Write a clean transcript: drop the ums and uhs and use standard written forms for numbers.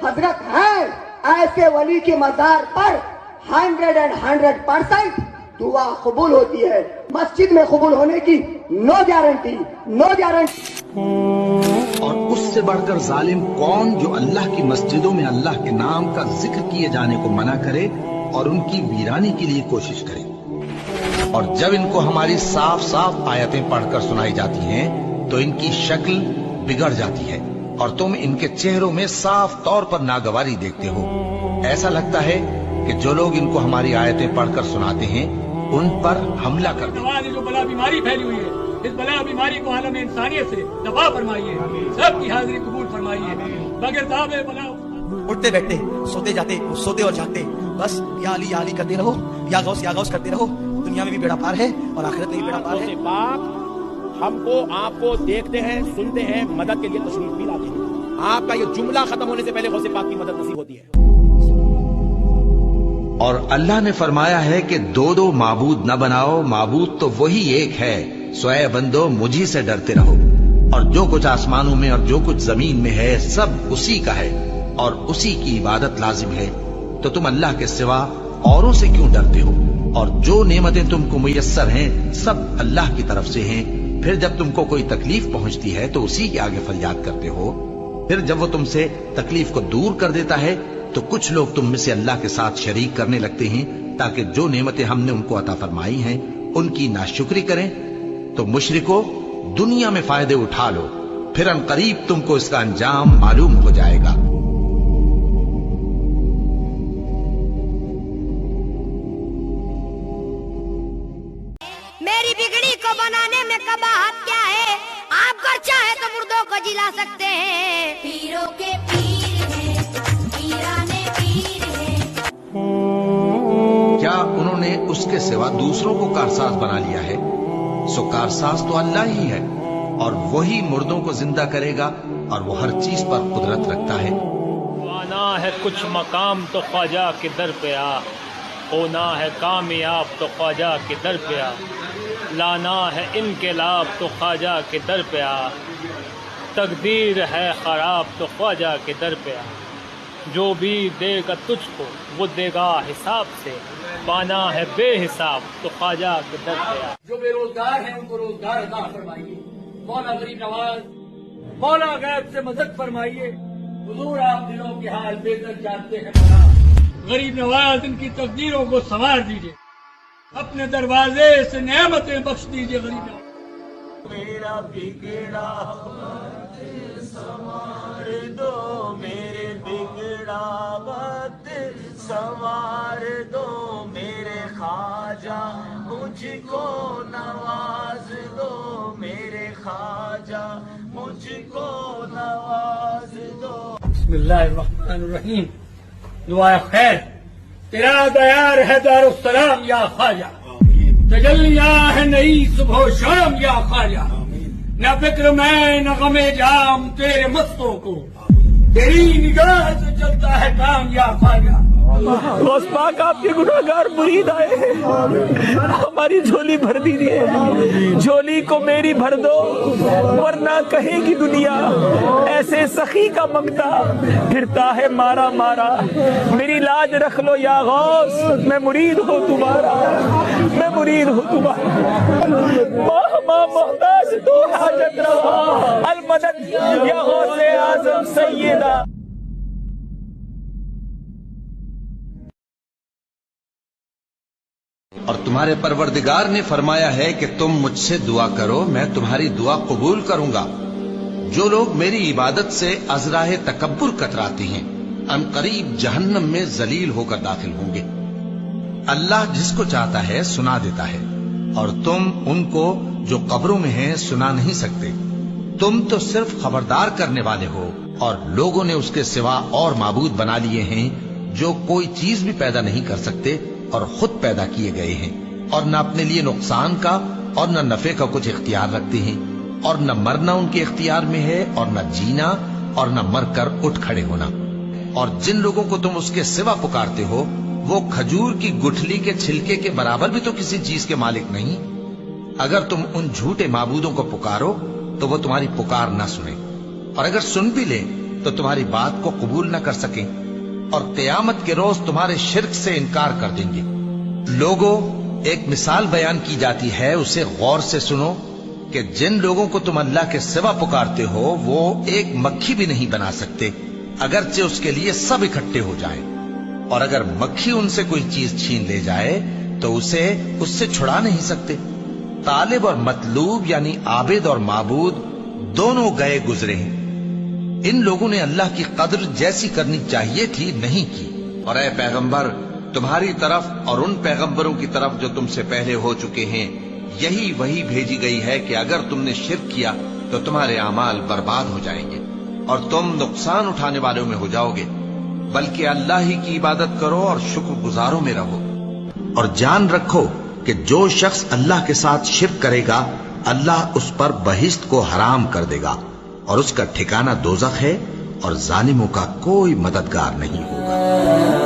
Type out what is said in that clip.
हजरत हैं, ऐसे वली की मजार पर 100% दुआ कबूल होती है। मस्जिद में कबूल होने की नो गारंटी, नो गारंटी। और उससे बढ़कर जालिम कौन जो अल्लाह की मस्जिदों में अल्लाह के नाम का जिक्र किए जाने को मना करे और उनकी वीरानी के लिए कोशिश करे। और जब इनको हमारी साफ साफ आयतें पढ़कर सुनाई जाती हैं तो इनकी शक्ल बिगड़ जाती है और तुम इनके चेहरों में साफ तौर पर नागवारी देखते हो। ऐसा लगता है कि जो लोग इनको हमारी आयतें पढ़कर सुनाते हैं उन पर हमला कर दें। जो बला बीमारी फैली हुई है, इस बला बीमारी को आलम इंसानियत से दफा फरमाइए, सबकी हाजिरी कबूल फरमाइए। बगैर दावे बला उठते बैठते, सोते जाते, सोते और जागते, बस या अली करते रहो, या गौस करते रहो। दुनिया में भी बेड़ा पार है और आखिरत में भी बेड़ा पार है। हमको आपको देखते हैं, सुनते हैं, मदद के लिए तशरीफ भी लाते हैं। आपका ये जुमला खत्म होने से पहले गौसे पाक की मदद नसीब होती है। और अल्लाह ने फरमाया है कि दो माबूद न बनाओ, माबूद तो वही एक है। सोए बंदो मुझी से डरते रहो। और जो कुछ आसमानों में और जो कुछ जमीन में है सब उसी का है और उसी की इबादत लाजिम है। तो तुम अल्लाह के सिवा औरों से क्यों डरते हो? और जो नेमतें तुमको मुयस्सर हैं सब अल्लाह की तरफ से हैं। फिर जब तुमको कोई तकलीफ पहुंचती है तो उसी के आगे फरियाद करते हो। फिर जब वो तुमसे तकलीफ को दूर कर देता है तो कुछ लोग तुम में से अल्लाह के साथ शरीक करने लगते हैं ताकि जो नेमतें हमने उनको अता फरमाई हैं उनकी नाशुक्री करें। तो मुशरिको दुनिया में फायदे उठा लो, फिर अनकरीब तुमको इसका अंजाम मालूम हो जाएगा। मेरी बिगड़ी को बनाने में कबाहत क्या है? आप कर चाहे तो मुर्दों को जिला सकते हैं। पीरों के पीर हैं, पीराने पीर हैं। क्या उन्होंने उसके सिवा दूसरों को कारसाज बना लिया है? सो कारसाज तो अल्लाह ही है और वही मुर्दों को जिंदा करेगा और वो हर चीज पर कुदरत रखता है। आना है कुछ मकाम तो ख्वाजा के दर पे आ, होना है कामयाब तो ख्वाजा के दर पे आ, लाना है इनकलाब तो ख्वाजा के दर पे आ, तकदीर है खराब तो ख्वाजा के दर पे आ, जो भी देगा तुझको वो देगा हिसाब से, पाना है बेहिसाब तो ख्वाजा के दर पे आ। जो बेरोजगार हैं उनको रोजगार अता फरमाइए। मौला गरीब नवाज, मौला गैब से मदद फरमाइए। हुजूर आप दिलों के हाल बेहतर जानते हैं मौला। गरीब नवाज इनकी तकदीरों को संवार दीजिए, अपने दरवाजे से नेमतें बख्श दीजिए। गरीब नवाज मेरा बिगड़ा संवार दो, मेरे बिगड़ा वक्त संवार दो, मेरे ख्वाजा मुझको नवाज दो, मेरे ख्वाजा मुझको नवाज दो। बिस्मिल्लाहिर्रहमानिर्रहीम। दुआ खैर तेरा दयार है दारुस्सलाम या ख्वाजा, तजल्लियां है नई सुबह शाम या ख्वाजा, न फिक्र मैं न गमे जाम तेरे मस्तों को, तेरी निगाह से चलता है काम या ख्वाजा। गौस पाक आपके गुनाहगार मुरीद आए हैं, हमारी झोली भर दीजिए, झोली को मेरी भर दो वरना कहेगी दुनिया ऐसे सखी का मंगता फिरता है मारा मारा। मेरी लाज रख लो या गौस, मैं मुरीद हूँ तुम्हारा, मैं मुरीद हूँ तुम्हारा। मोहताज तो हाजत रवा अलमदद या गौसे आजम सैयदा। और तुम्हारे परवरदिगार ने फरमाया है कि तुम मुझसे दुआ करो, मैं तुम्हारी दुआ कबूल करूंगा। जो लोग मेरी इबादत से अज़राह तकब्बुर कतराते हैं अनकरीब जहन्नम में जलील होकर दाखिल होंगे। अल्लाह जिसको चाहता है सुना देता है और तुम उनको जो कब्रों में हैं सुना नहीं सकते। तुम तो सिर्फ खबरदार करने वाले हो और लोगों ने उसके सिवा और माबूद बना लिए हैं जो कोई चीज भी पैदा नहीं कर सकते और खुद पैदा किए गए हैं और न अपने लिए नुकसान का और न नफे का कुछ इख्तियार रखते हैं और न मरना उनके इख्तियार में है और न जीना और न मर कर उठ खड़े होना। और जिन लोगों को तुम उसके सिवा पुकारते हो वो खजूर की गुठली के छिलके के बराबर भी तो किसी चीज के मालिक नहीं। अगर तुम उन झूठे माबूदों को पुकारो तो वो तुम्हारी पुकार ना सुने और अगर सुन भी ले तो तुम्हारी बात को कबूल न कर सकें और क़यामत के रोज तुम्हारे शिर्क से इनकार कर देंगे। लोगों, एक मिसाल बयान की जाती है, उसे गौर से सुनो कि जिन लोगों को तुम अल्लाह के सिवा पुकारते हो वो एक मक्खी भी नहीं बना सकते, अगरचे उसके लिए सब इकट्ठे हो जाएं। और अगर मक्खी उनसे कोई चीज छीन ले जाए तो उसे उससे छुड़ा नहीं सकते। तालिब और मतलूब यानी आबिद और माबूद दोनों गए गुजरे हैं। इन लोगों ने अल्लाह की कद्र जैसी करनी चाहिए थी नहीं की। और ऐ पैगंबर, तुम्हारी तरफ और उन पैगंबरों की तरफ जो तुमसे पहले हो चुके हैं यही वही भेजी गई है कि अगर तुमने शिर्क किया तो तुम्हारे अमाल बर्बाद हो जाएंगे और तुम नुकसान उठाने वालों में हो जाओगे। बल्कि अल्लाह ही की इबादत करो और शुक्रगुजारों में रहो। और जान रखो कि जो शख्स अल्लाह के साथ शिर्क करेगा अल्लाह उस पर बहिश्त को हराम कर देगा और उसका ठिकाना दोज़ख है और जालिमों का कोई मददगार नहीं होगा।